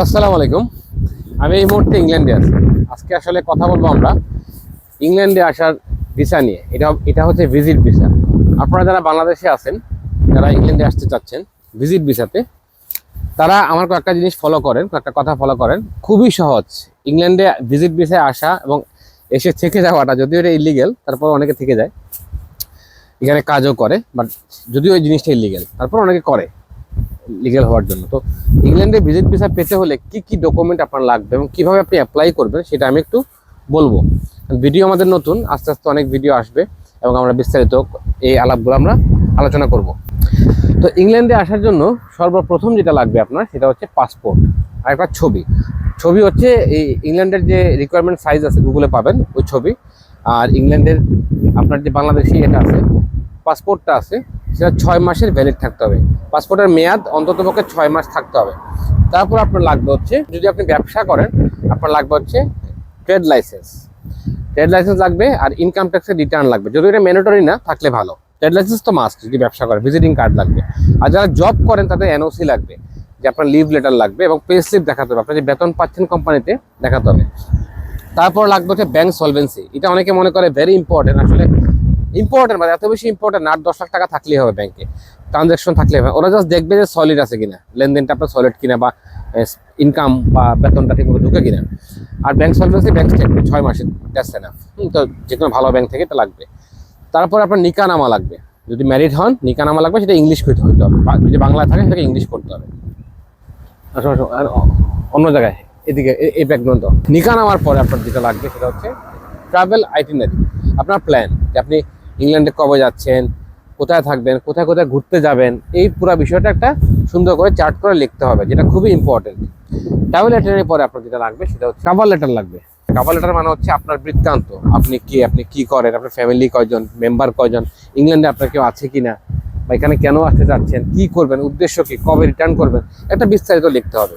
Hello, আসসালামু আলাইকুম। আমি এই মুহূর্তে ইংল্যান্ডে আছি। আজকে আসলে কথা বলবো আমরা ইংল্যান্ডে আসার ভিসা নিয়ে। এটা হচ্ছে ভিজিট ভিসা। আপনারা যারা বাংলাদেশে আছেন, যারা ইংল্যান্ডে আসতে চাচ্ছেন ভিজিট ভিসাতে, তারা আমার কয়েকটা জিনিস ফলো করেন, কয়েকটা কথা ফলো করেন। খুবই সহজ ইংল্যান্ডে ভিজিট ভিসায় আসা এবং এসে থেকে যাওয়াটা। যদিও এটা ইলিগেল, তারপর অনেকে থেকে যায়, এখানে কাজও করে, বাট যদিও ওই জিনিসটা ইলিগেল, তারপর অনেকে করে লিগ্যাল হওয়ার জন্য। তো ইংল্যান্ডে ভিজিট ভিসা পেতে হলে কি কি ডকুমেন্ট আপনার লাগবে এবং কিভাবে আপনি অ্যাপ্লাই করবেন সেটা আমি একটু বলবো। ভিডিও আমাদের নতুন, আস্তে আস্তে অনেক ভিডিও আসবে এবং আমরা বিস্তারিত এই আলাপগুলো আমরা আলোচনা করব। তো ইংল্যান্ডে আসার জন্য সর্বপ্রথম যেটা লাগবে আপনার, সেটা হচ্ছে পাসপোর্ট আর একটা ছবি। ছবি হচ্ছে এই ইংল্যান্ডের যে রিকোয়ারমেন্ট সাইজ আছে, গুগলে পাবেন ওই ছবি। আর ইংল্যান্ডের আপনার যে বাংলাদেশি এটা আছে, পাসপোর্টটা আছে, সেটা 6 মাসের ভ্যালিড থাকতে হবে। পাসপোর্টের মেয়াদ অন্ততপক্ষে 6 মাস থাকতে হবে। তারপর আপনার লাগবে হচ্ছে, যদি আপনি ব্যবসা করেন, আপনার লাগবে হচ্ছে ট্রেড লাইসেন্স। ট্রেড লাইসেন্স লাগবে আর ইনকাম ট্যাক্সের রিটার্ন লাগবে। যদি এটা ম্যান্ডেটরি না, থাকলে ভালো। ট্রেড লাইসেন্স তো মাস্ট যদি ব্যবসা করেন। ভিজিটিং কার্ড লাগবে। আর যারা জব করেন তাদের এনওসি লাগবে, যে আপনার লিভ লেটার লাগবে এবং পে স্লিপ দেখাতে হবে, আপনার যে বেতন পাচ্ছেন কোম্পানিতে দেখাতে হবে। তারপর লাগবে হচ্ছে ব্যাংক সলভেন্সি। এটা অনেকে মনে করে ভেরি ইম্পর্টেন্ট, আসলে ইম্পর্টেন্ট মানে এত বেশি ইম্পর্টেন্ট না। 10 লাখ টাকা থাকলেই হবে ব্যাংকে, ট্রানজ্যাকশন থাকলে হবে। ওরা জাস্ট দেখবে যে সলিড আছে কিনা, লেনদেনটা আপনার সলিড কিনা, বা ইনকাম বা বেতনটা ঠিকমতো ঢুকে কিনা। আর ব্যাংক সলভেন্সি, ব্যাংক স্টেটমেন্ট 6 মাসের, দ্যাটস এনাফ। তো যে কোনো ভালো ব্যাংক থেকে এটা লাগবে। তারপর আপনার নিকানামা লাগবে। যদি ম্যারিড হন, নিকানামা লাগবে, সেটা ইংলিশ করতে হতে হবে। যদি বাংলায় থাকে সেটাকে ইংলিশ করতে হবে। আর অন্য জায়গায় এদিকে এই ব্যাকগ্রাউন্ড নিকানামার পরে আপনার যেটা লাগবে সেটা হচ্ছে ট্রাভেল আইটিনারি। আপনার প্ল্যান, যে আপনি ইংল্যান্ডে কবে যাচ্ছেন, কোথায় থাকবেন, কোথায় কোথায় ঘুরতে যাবেন, এই পুরো বিষয়টা একটা সুন্দর করে চার্ট করে লিখতে হবে, যেটা খুবই ইম্পর্টেন্ট। ট্রাভেল লেটারের পরে আপনার যেটা লাগবে সেটা হচ্ছে কভার লেটার লাগবে। কভার লেটার মানে হচ্ছে আপনার বৃত্তান্ত, আপনি কি করেন, আপনার ফ্যামিলি কয়জন, মেম্বার কয়জন, ইংল্যান্ডে আপনার কেউ আছে কিনা, বা এখানে কেন আসতে যাচ্ছেন, কি করবেন, উদ্দেশ্য কি, কবে রিটার্ন করবেন, একটা বিস্তারিত লিখতে হবে।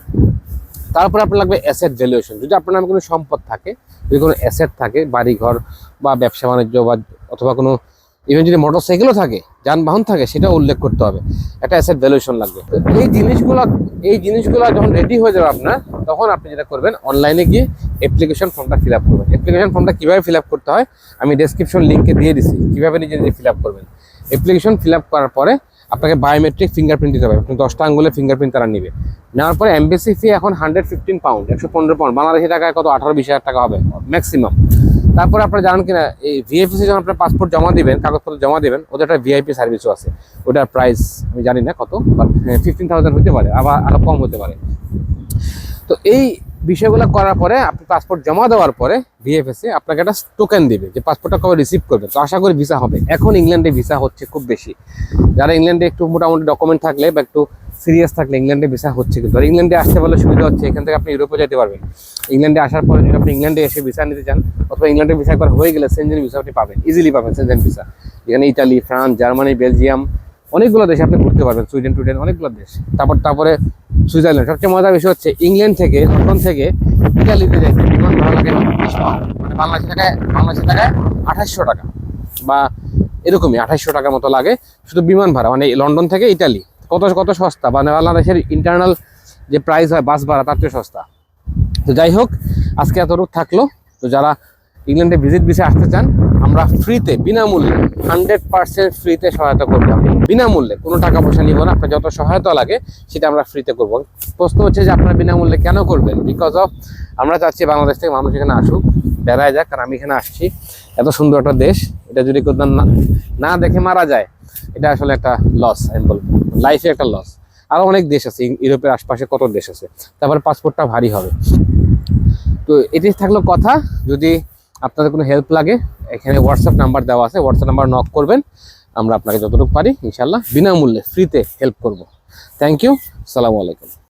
তারপরে আপনার লাগবে অ্যাসেট ভ্যালুয়েশন। যদি আপনার নামে কোনো সম্পদ থাকে, যদি কোনো অ্যাসেট থাকে, বাড়িঘর বা ব্যবসা বাণিজ্য বা অথবা কোনো ইভেন যদি মোটরসাইকেলও থাকে, যানবাহন থাকে, সেটা উল্লেখ করতে হবে। একটা অ্যাসেট ভ্যালুয়েশন লাগবে। এই জিনিসগুলো যখন রেডি হয়ে যাবে আপনার, তখন আপনি যেটা করবেন, অনলাইনে গিয়ে অ্যাপ্লিকেশন ফর্মটা ফিল আপ করবেন। অ্যাপ্লিকেশন ফর্মটা কীভাবে ফিল আপ করতে হয় আমি ডেসক্রিপশন লিঙ্কে দিয়ে দিছি, কীভাবে নিজে নিজে ফিল আপ করবেন। অ্যাপ্লিকেশন ফিল আপ করার পরে আপনাকে বায়োমেট্রিক ফিঙ্গারপ্রিন্ট দিতে হবে। আপনি 10টা আঙ্গুলের ফিঙ্গারপ্রিন্ট তারা নেবে। নেওয়ার পরে এমবেসি ফি এখন 115 পাউন্ড, 115 পাউন্ড, বাংলাদেশি টাকায় কত, 18-20 হাজার টাকা হবে ম্যাক্সিমাম। তারপরে আপনারা জানেন কিনা, এই ভিএফসি যখন আপনার পাসপোর্ট জমা দিবেন, কাগজপত্র জমা দেবেন, ওদের একটা ভিআইপি সার্ভিসও আছে। ওটার প্রাইস আমি জানি না কত, বাট 15,000 হতে পারে, আবার আরও কম হতে পারে। তো এই বিষয়গুলো করার পরে আপনি পাসপোর্ট জমা দেওয়ার পরে ভিএফএসে আপনাকে একটা টোকেন দিবে, যে পাসপোর্টটা কবে রিসিভ করবে। তো আশা করি ভিসা হবে। এখন ইংল্যান্ডে ভিসা হচ্ছে খুব বেশি। যারা ইংল্যান্ডে একটু মোটামুটি ডকুমেন্ট থাকলে বা একটু সিরিয়াস থাকলে ইংল্যান্ডে ভিসা হচ্ছে। কিন্তু আর ইংল্যান্ডে আসতে পারলে সুবিধা হচ্ছে, এখান থেকে আপনি ইউরোপে যেতে পারবেন। ইংল্যান্ডে আসার পরে যদি আপনি ইংল্যান্ডে এসে ভিসা নিতে চান, অথবা ইংল্যান্ডে ভিসা একবার হয়ে গেলে সেনজেন ভিসা আপনি পাবেন, ইজিলি পাবেন সেনজেন ভিসা। যেখানে ইটালি, ফ্রান্স, জার্মানি, বেলজিয়াম, অনেকগুলো দেশে আপনি ঘুরতে পারবেন, সুইডেন, অনেকগুলো দেশ। তারপরে সুইজারল্যান্ড। সবচেয়ে মজার বিষয় হচ্ছে ইংল্যান্ড থেকে, লন্ডন থেকে ইটালিতে যাইতে বিমান ভাড়া লাগে 20 পাউন্ড, মানে বাংলাদেশি টাকায় 2800 টাকা বা এরকমই 2800 টাকার মতো লাগে শুধু বিমান ভাড়া। মানে লন্ডন থেকে ইটালি কত সস্তা, মানে বাংলাদেশের ইন্টারনাল যে প্রাইস হয় বাস ভাড়া, তার চেয়ে সস্তা। তো যাই হোক, আজকে এতটুকু থাকলো। তো যারা ইংল্যান্ডে ভিজিট ভিসা আসতে চান, আমরা ফ্রিতে, বিনামূল্যে, 100% ফ্রিতে সহায়তা করবো। বিনামূল্যে, কোনো টাকা পয়সা নিব না। আপনার যত সহায়তা লাগে সেটা আমরা ফ্রিতে করবো। প্রশ্ন হচ্ছে যে আপনারা বিনামূল্যে কেন করবেন? বিকজ অফ আমরা চাচ্ছি বাংলাদেশ থেকে মানুষ এখানে আসুক, বেড়ায় যাক। কারণ আমি এখানে আসছি, এত সুন্দর একটা দেশ, এটা যদি কোথাও না দেখে মারা যায়, এটা আসলে একটা লস। আমি বলবো লাইফে একটা লস। আরও অনেক দেশ আছে ইউরোপের আশপাশে, কত দেশ আছে। তারপরে পাসপোর্টটা ভারী হবে। তো এটাই থাকলো কথা। যদি আপনাদের কোনো হেল্প লাগে, এখানে হোয়াটসঅ্যাপ নাম্বার দেওয়া আছে, হোয়াটসঅ্যাপ নাম্বার নক করবেন। আমরা আপনাকে যতটুকু পারি ইনশাল্লাহ বিনামূল্যে ফ্রিতে হেল্প করব। থ্যাংক ইউ, আসসালামু আলাইকুম।